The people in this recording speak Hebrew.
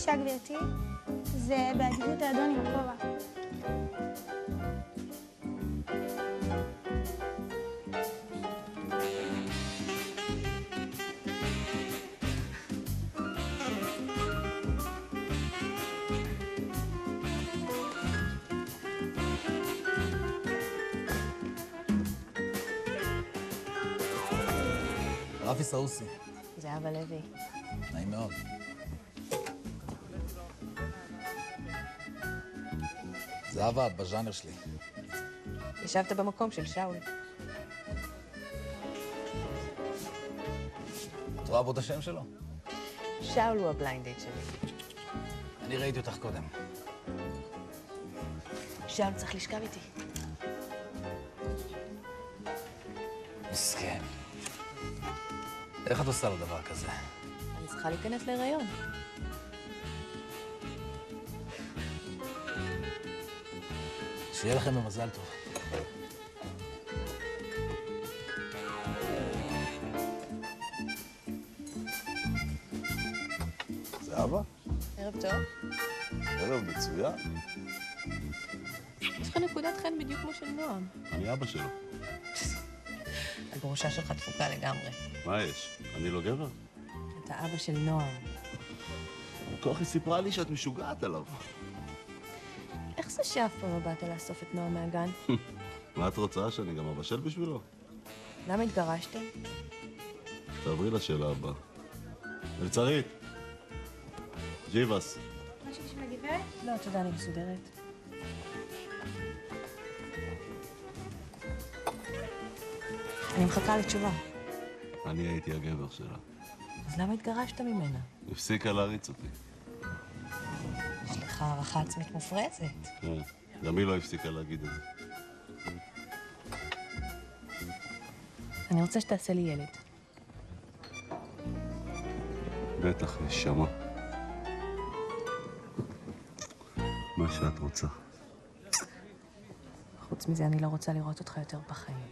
בבקשה, גברתי. זה באדיבות האדון עם הכובע. רפי סאוסי. זהבה לוי. נעים מאוד. זהבה, את בז'אנר שלי. ישבת במקום של שאול. את רואה בו את השם שלו? שאול הוא הבליינד דייט שלי. אני ראיתי אותך קודם. שאול צריך לשכב איתי. מסכן. איך את עושה לו דבר כזה? אני צריכה להיכנס להיריון. שיהיה לכם במזל טוב. זהבה? ערב טוב. ערב מצוין. יש לך נקודת חן בדיוק כמו של נועם. אני אבא שלו. הגרושה שלך דפוקה לגמרי. מה יש? אני לא גבר? אתה אבא של נועם. כוכי סיפרה לי שאת משוגעת עליו. איך זה שאף פעם לא באת לאסוף את נועם מהגן? מה את רוצה, שאני גם אבשל בשבילו? למה התגרשתם? תעברי לשאלה הבאה. מלצרית. ג'יבס. משהו בשביל הגברת? לא, תודה, אני מסודרת. אני מחכה לתשובה. אני הייתי הגבר שלה. אז למה התגרשת ממנה? הפסיקה להריץ אותי. יש לך הערכה עצמית מופרזת. כן, גם היא לא הפסיקה להגיד את זה. אני רוצה שתעשה לי ילד. בטח, נשמה. מה שאת רוצה. חוץ מזה, אני לא רוצה לראות אותך יותר בחיים.